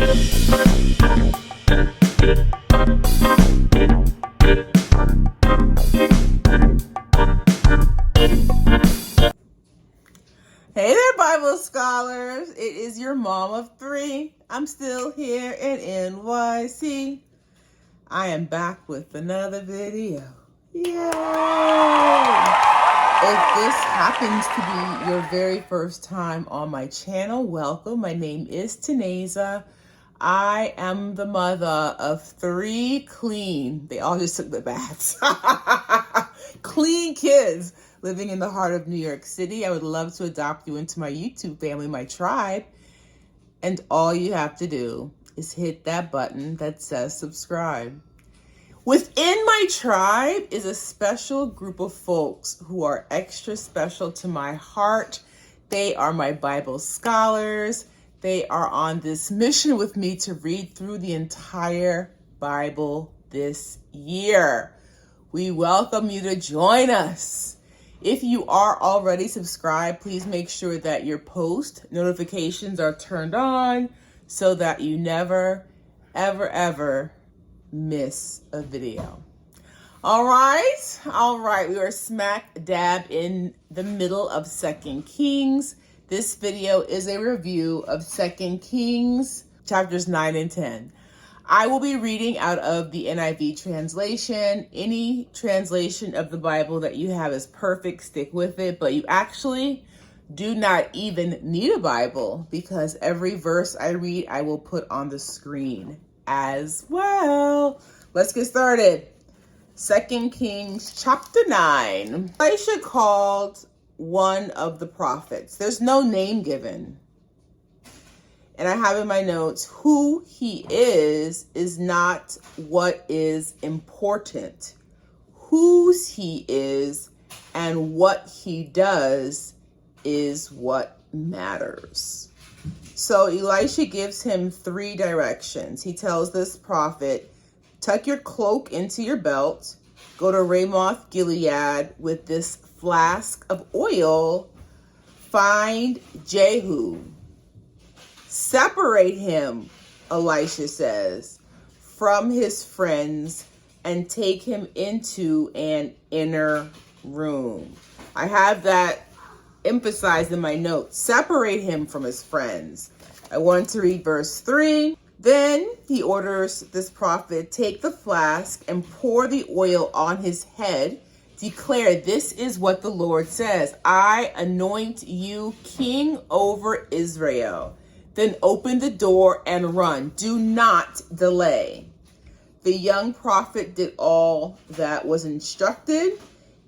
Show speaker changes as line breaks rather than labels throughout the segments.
Hey there, Bible scholars. It is your mom of three. I'm still here in NYC. I am back with another video. Yay! If this happens to be your very first time on my channel, welcome. My name is Taneza. I am the mother of three clean, they all just took the baths, clean kids living in the heart of New York City. I would love to adopt you into my YouTube family, my tribe. And all you have to do is hit that button that says subscribe. Within my tribe is a special group of folks who are extra special to my heart. They are my Bible scholars. They are on this mission with me to read through the entire Bible this year. We welcome you to join us. If you are already subscribed, please make sure that your post notifications are turned on so that you never, ever miss a video. All right. We are smack dab in the middle of 2 Kings. This video is a review of 2 Kings chapters 9 and 10. I will be reading out of the NIV translation. Any translation of the Bible that you have is perfect. Stick with it, but you actually do not even need a Bible because every verse I read, I will put on the screen as well. Let's get started. 2 Kings chapter 9. Elisha called one of the prophets. There's no name given. And I have in my notes, who he is not what is important. Whose he is and what he does is what matters. So Elisha gives him 3 directions. He tells this prophet, tuck your cloak into your belt, go to Ramoth Gilead with this flask of oil, find Jehu. Separate him, Elisha says, from his friends and take him into an inner room. I have that emphasized in my notes. Separate him from his friends. I want to read verse 3. Then he orders this prophet, take the flask and pour the oil on his head. Declare, this is what the Lord says. I anoint you king over Israel. Then open the door and run. Do not delay. The young prophet did all that was instructed.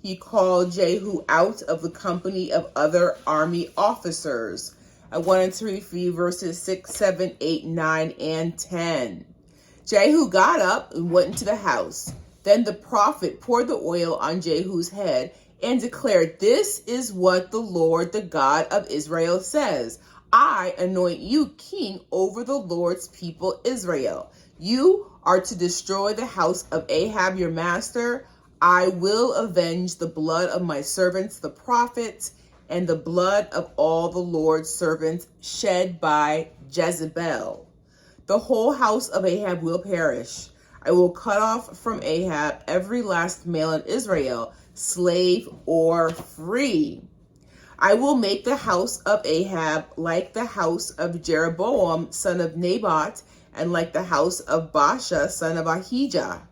He called Jehu out of the company of other army officers. I wanted to read for you verses 6, 7, 8, 9, and 10. Jehu got up and went into the house. Then the prophet poured the oil on Jehu's head and declared, this is what the Lord, the God of Israel says. I anoint you king over the Lord's people Israel. You are to destroy the house of Ahab your master. I will avenge the blood of my servants, the prophets, and the blood of all the Lord's servants shed by Jezebel. The whole house of Ahab will perish. I will cut off from Ahab every last male in Israel, slave or free. I will make the house of Ahab like the house of Jeroboam, son of Nebat, and like the house of Baasha, son of Ahijah.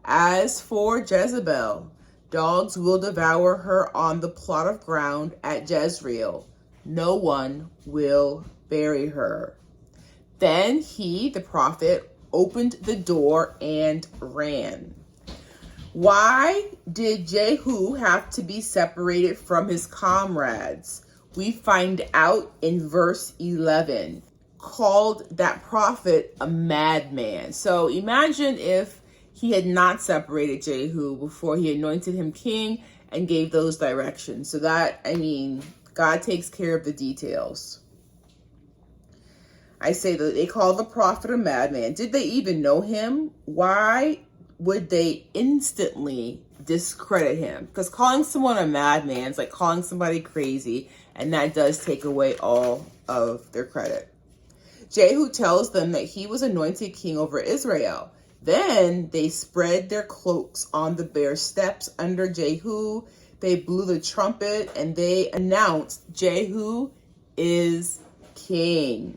As for Jezebel, dogs will devour her on the plot of ground at Jezreel. No one will bury her. Then he, the prophet, opened the door and ran. Why did Jehu have to be separated from his comrades? We find out in verse 11. Called that prophet a madman. So imagine if he had not separated Jehu before he anointed him king and gave those directions. So that, God takes care of the details. I say that they call the prophet a madman. Did they even know him? Why would they instantly discredit him? Because calling someone a madman is like calling somebody crazy, and that does take away all of their credit. Jehu tells them that he was anointed king over Israel. Then they spread their cloaks on the bare steps under Jehu. They blew the trumpet and they announced Jehu is king.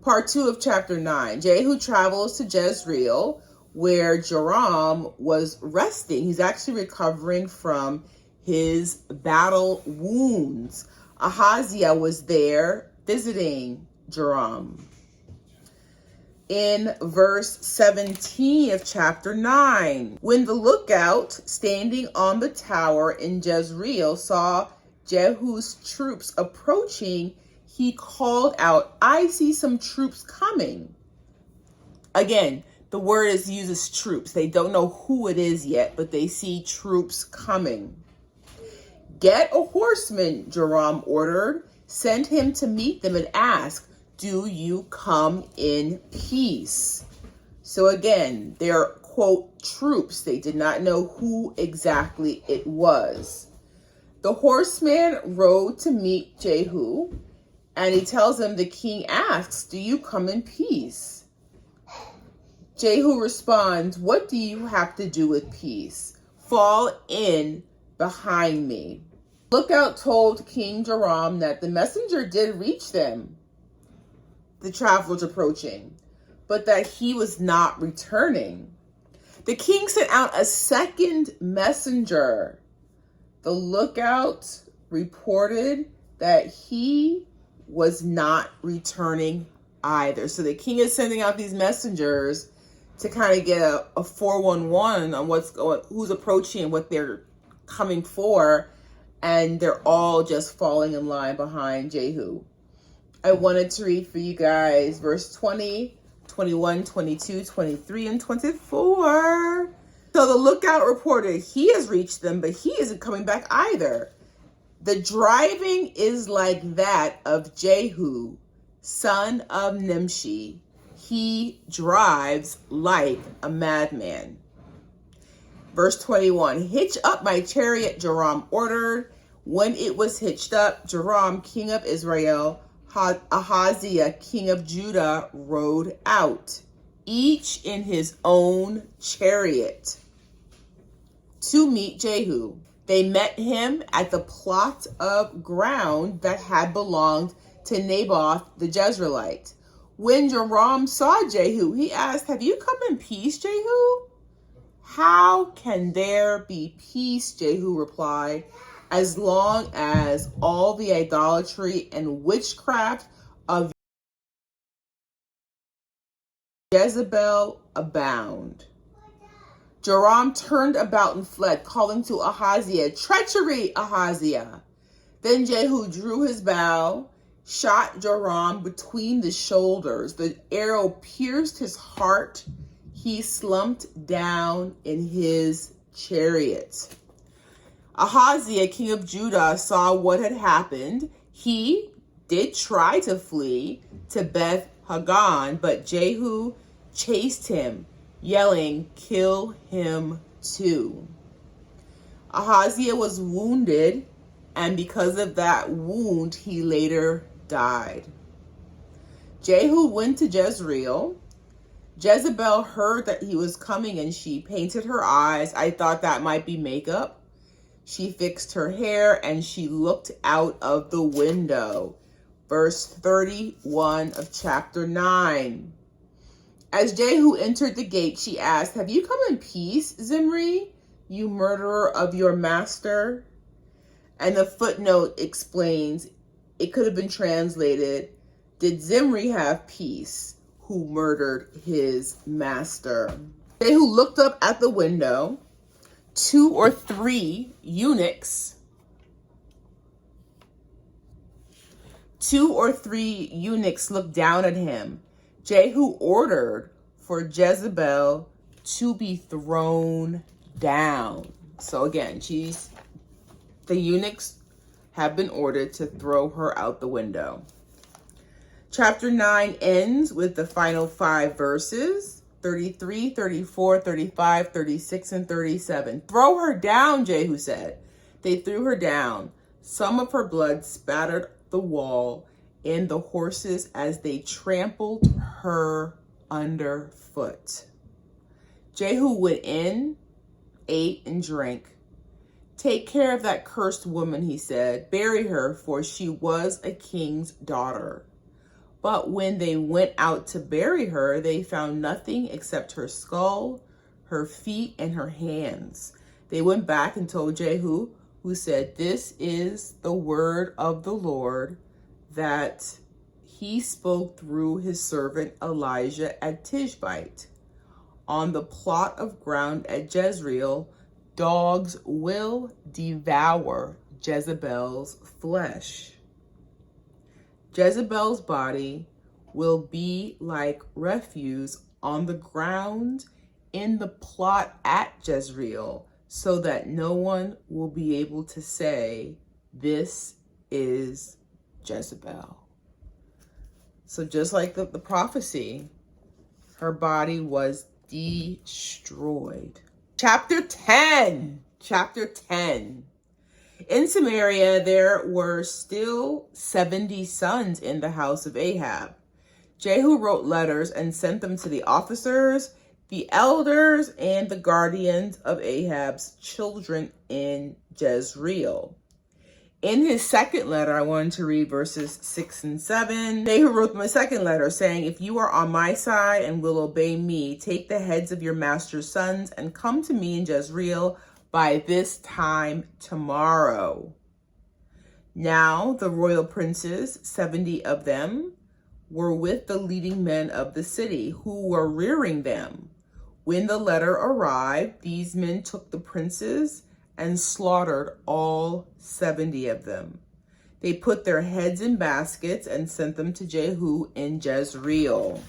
Part 2 of chapter 9. Jehu travels to Jezreel, where Joram was resting. He's actually recovering from his battle wounds. Ahaziah was there visiting Joram. In verse 17 of chapter 9, when the lookout standing on the tower in Jezreel saw Jehu's troops approaching, he called out, "I see some troops coming." Again, the word uses troops. They don't know who it is yet, but they see troops coming. "Get a horseman," Joram ordered. "Send him to meet them and ask, 'Do you come in peace?'" So again, they're, quote, troops. They did not know who exactly it was. The horseman rode to meet Jehu, and he tells him the king asks, "Do you come in peace?" Jehu responds, "What do you have to do with peace? Fall in behind me." Lookout told King Joram that the messenger did reach them, the travelers approaching, but that he was not returning. The king sent out a second messenger. The lookout reported that he was not returning either. So the king is sending out these messengers to kind of get a 411 on who's approaching and what they're coming for, and they're all just falling in line behind Jehu. I wanted to read for you guys verse 20, 21, 22, 23, and 24. So the lookout reported he has reached them, but he isn't coming back either. The driving is like that of Jehu, son of Nimshi. He drives like a madman. Verse 21, "Hitch up my chariot," Joram ordered. When it was hitched up, Joram, king of Israel, Ahaziah, king of Judah, rode out, each in his own chariot, to meet Jehu. They met him at the plot of ground that had belonged to Naboth the Jezreelite. When Joram saw Jehu, he asked, "Have you come in peace, Jehu?" "How can there be peace," Jehu replied, "as long as all the idolatry and witchcraft of Jezebel abound?" Joram turned about and fled, calling to Ahaziah, "Treachery, Ahaziah!" Then Jehu drew his bow, shot Joram between the shoulders. The arrow pierced his heart. He slumped down in his chariot. Ahaziah, king of Judah, saw what had happened. He did try to flee to Beth Hagan, but Jehu chased him, yelling, "Kill him too." Ahaziah was wounded, and because of that wound, he later died. Jehu went to Jezreel. Jezebel heard that he was coming, and she painted her eyes. I thought that might be makeup. She fixed her hair, and she looked out of the window. Verse 31 of chapter 9. As Jehu entered the gate, she asked, "Have you come in peace, Zimri, you murderer of your master?" And the footnote explains, it could have been translated, "Did Zimri have peace, who murdered his master?" Jehu looked up at the window. Two or three eunuchs looked down at him. Jehu ordered for Jezebel to be thrown down. So again, the eunuchs have been ordered to throw her out the window. Chapter 9 ends with the final 5 verses, 33, 34, 35, 36, and 37. "Throw her down," Jehu said. They threw her down. Some of her blood spattered the wall. and the horses as they trampled her underfoot. Jehu went in, ate, and drank. "Take care of that cursed woman," he said. "Bury her, for she was a king's daughter." But when they went out to bury her, they found nothing except her skull, her feet, and her hands. They went back and told Jehu, who said, "This is the word of the Lord that he spoke through his servant Elijah at Tishbite. On the plot of ground at Jezreel, dogs will devour Jezebel's flesh. Jezebel's body will be like refuse on the ground in the plot at Jezreel, so that no one will be able to say, 'This is Jezebel.'" So just like the prophecy, her body was destroyed. Chapter 10. In Samaria, there were still 70 sons in the house of Ahab. Jehu wrote letters and sent them to the officers, the elders, and the guardians of Ahab's children in Jezreel. In his second letter, I wanted to read verses 6 and 7. Jehu wrote them a second letter saying, "If you are on my side and will obey me, take the heads of your master's sons and come to me in Jezreel by this time tomorrow." Now the royal princes, 70 of them, were with the leading men of the city, who were rearing them. When the letter arrived, these men took the princes and slaughtered all 70 of them. They put their heads in baskets and sent them to Jehu in Jezreel.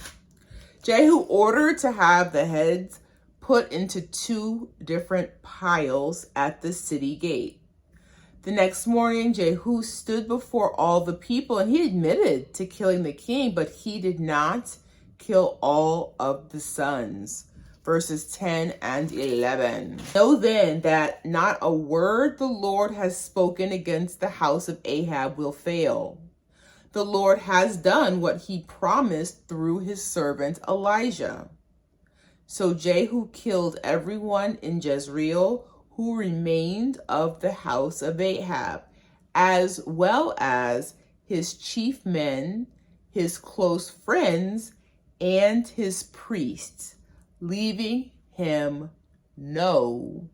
Jehu ordered to have the heads put into 2 different piles at the city gate. The next morning, Jehu stood before all the people, and he admitted to killing the king, but he did not kill all of the sons. Verses 10 and 11. "Know then that not a word the Lord has spoken against the house of Ahab will fail. The Lord has done what he promised through his servant Elijah." So Jehu killed everyone in Jezreel who remained of the house of Ahab, as well as his chief men, his close friends, and his priests, leaving him no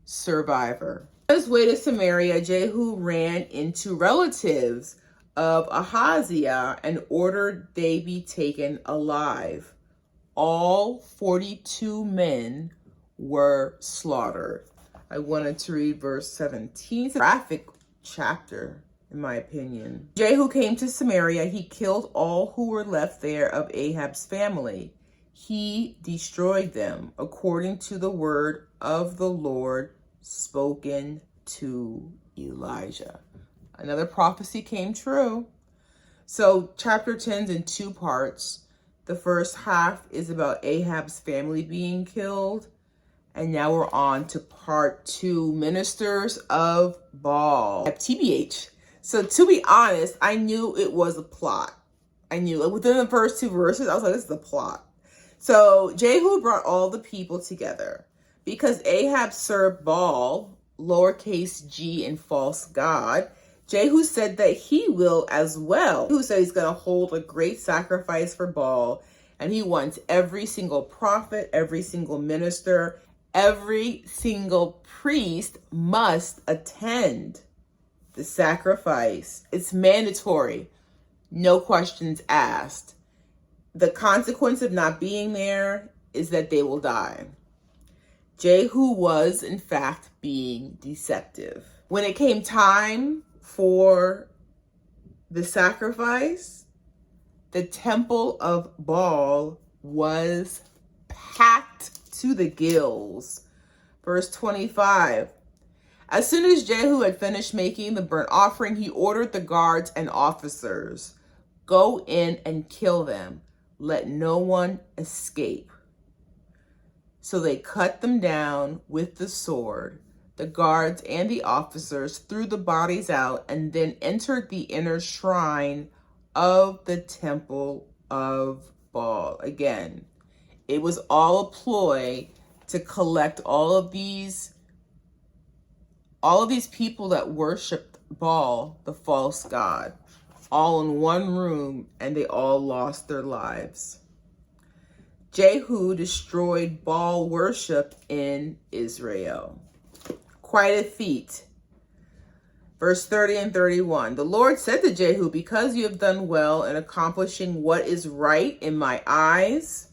survivor. On his way to Samaria, Jehu ran into relatives of Ahaziah and ordered they be taken alive. All 42 men were slaughtered. I wanted to read verse 17. It's a graphic chapter, in my opinion. Jehu came to Samaria. He killed all who were left there of Ahab's family. He destroyed them according to the word of the Lord spoken to Elijah. Another prophecy came true. So chapter 10 is in 2 parts. The first half is about Ahab's family being killed. And now we're on to part 2, Ministers of Baal. TBH. So to be honest, I knew it was a plot. I knew it. Within the first 2 verses, I was like, this is the plot. So Jehu brought all the people together because Ahab served Baal, lowercase g, and false god. Jehu said that he will as well. Jehu said he's going to hold a great sacrifice for Baal, and he wants every single prophet, every single minister, every single priest must attend the sacrifice. It's mandatory. No questions asked. The consequence of not being there is that they will die. Jehu was, in fact, being deceptive. When it came time for the sacrifice, the temple of Baal was packed to the gills. Verse 25. As soon as Jehu had finished making the burnt offering, he ordered the guards and officers, "Go in and kill them. Let no one escape." So they cut them down with the sword. The guards and the officers threw the bodies out and then entered the inner shrine of the temple of Baal. Again, it was all a ploy to collect all of these people that worshiped Baal, the false god, all in one room, and they all lost their lives. Jehu destroyed Baal worship in Israel. Quite a feat. Verse 30 and 31. The Lord said to Jehu, because you have done well in accomplishing what is right in my eyes,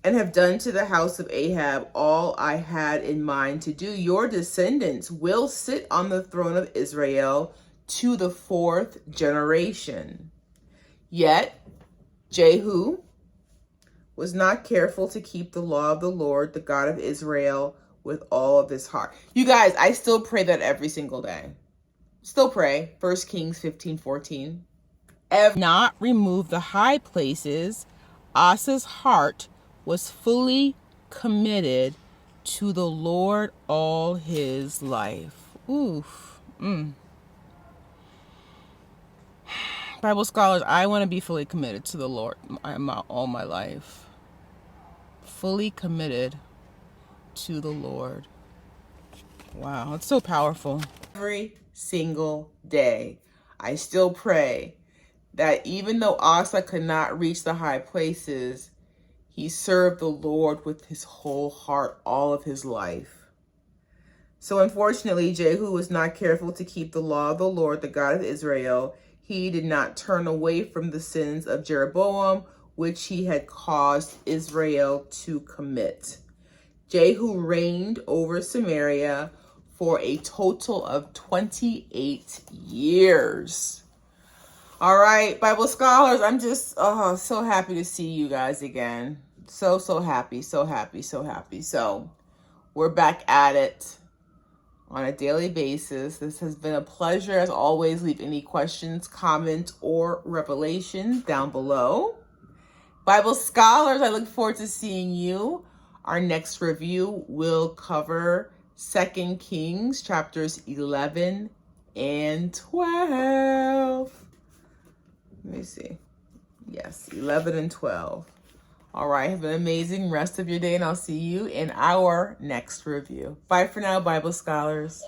and have done to the house of Ahab all I had in mind to do, your descendants will sit on the throne of Israel to the 4th generation. Yet Jehu was not careful to keep the law of the Lord, the God of Israel, with all of his heart. You guys, I still pray that every single day. Still pray. 1 Kings 15:14. Not remove the high places. Asa's heart was fully committed to the Lord all his life. Oof. Bible scholars, I want to be fully committed to the Lord all my life. Fully committed to the Lord. Wow, it's so powerful. Every single day, I still pray that even though Asa could not reach the high places, he served the Lord with his whole heart all of his life. So unfortunately, Jehu was not careful to keep the law of the Lord, the God of Israel. He did not turn away from the sins of Jeroboam, which he had caused Israel to commit. Jehu reigned over Samaria for a total of 28 years. All right, Bible scholars, I'm just so happy to see you guys again. So happy, so happy, so happy. So we're back at it on a daily basis. This has been a pleasure. As always, leave any questions, comments, or revelations down below. Bible scholars, I look forward to seeing you. Our next review will cover 2 Kings chapters 11 and 12. Let me see. Yes, 11 and 12. All right, have an amazing rest of your day, and I'll see you in our next review. Bye for now, Bible scholars.